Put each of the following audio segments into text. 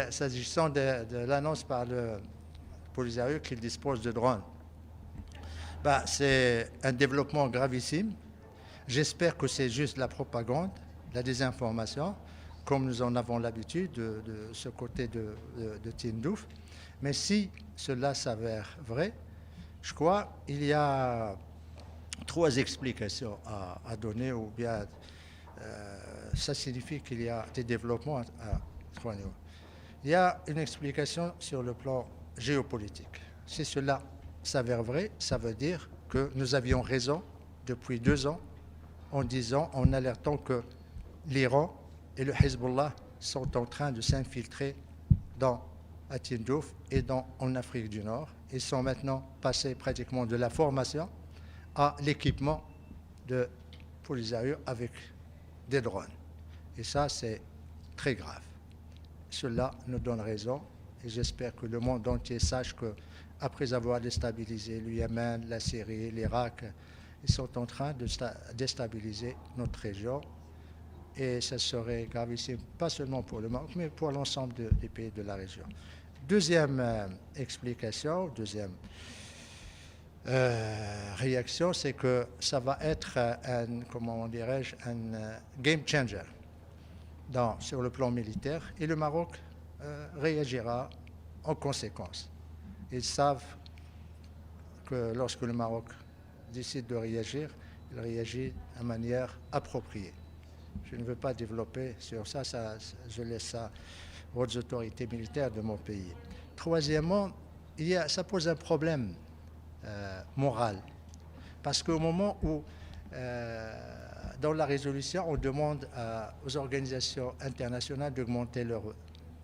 S'agissant de l'annonce par le Polisario qu'il dispose de drones, c'est un développement gravissime. J'espère que c'est juste la propagande, la désinformation, comme nous en avons l'habitude de ce côté de Tindouf. Mais si cela s'avère vrai, je crois qu'il y a trois explications à donner, ou bien ça signifie qu'il y a des développements à trois niveaux. Il y a une explication sur le plan géopolitique. Si cela s'avère vrai, ça veut dire que nous avions raison depuis 2 ans en alertant que l'Iran et le Hezbollah sont en train de s'infiltrer à Tindouf et en Afrique du Nord. Ils sont maintenant passés pratiquement de la formation à l'équipement de Polisario avec des drones. Et ça, c'est très grave. Cela nous donne raison et j'espère que le monde entier sache qu'après avoir déstabilisé le Yémen, la Syrie, l'Irak, ils sont en train de déstabiliser notre région et ça serait gravissime, pas seulement pour le Maroc, mais pour l'ensemble des pays de la région. Deuxième explication, deuxième réaction, c'est que ça va être un game changer sur le plan militaire et le Maroc réagira en conséquence. Ils savent que lorsque le Maroc décide de réagir, il réagit de manière appropriée. Je ne veux pas développer sur ça, je laisse ça aux autorités militaires de mon pays. Troisièmement, ça pose un problème moral, parce qu'au moment où dans la résolution, on demande aux organisations internationales d'augmenter leur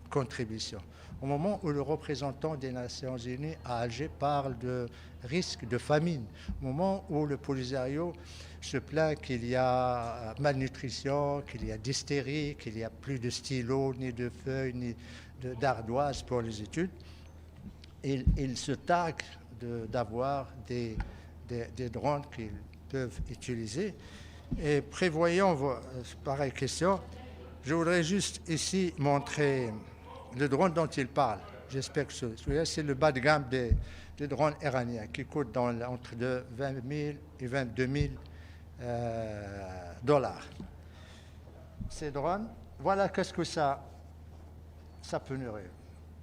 contribution. Au moment où le représentant des Nations Unies à Alger parle de risque de famine, au moment où le Polisario se plaint qu'il y a malnutrition, qu'il y a d'hystérie, qu'il n'y a plus de stylos, ni de feuilles, ni d'ardoises pour les études, il se targue d'avoir des drones qu'ils peuvent utiliser. Et prévoyant pareille question, je voudrais juste ici montrer le drone dont il parle. J'espère que c'est le bas de gamme des drones iraniens qui coûtent entre 20 000 et 22 000 dollars. Ces drones, voilà qu'est-ce que ça peut nourrir.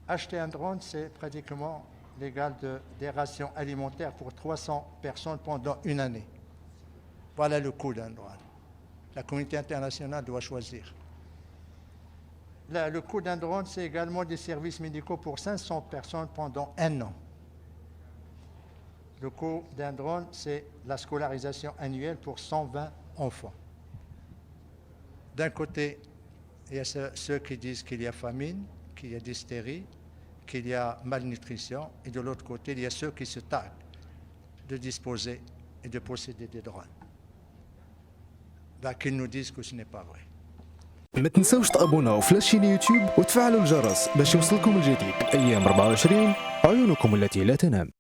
Acheter un drone, c'est pratiquement l'égal des rations alimentaires pour 300 personnes pendant une année. Voilà le coût d'un drone. La communauté internationale doit choisir. Le coût d'un drone, c'est également des services médicaux pour 500 personnes pendant 1 an. Le coût d'un drone, c'est la scolarisation annuelle pour 120 enfants. D'un côté, il y a ceux qui disent qu'il y a famine, qu'il y a d'hystérie, qu'il y a malnutrition, et de l'autre côté, il y a ceux qui se targuent de disposer et de posséder des drones. qu'ils nous disent que ce n'est pas vrai. ما تنسوش تابوناو في لاشين يوتيوب وتفعلوا الجرس باش يوصلكم الجديد. ايام 24 عيونكم التي لا تنام.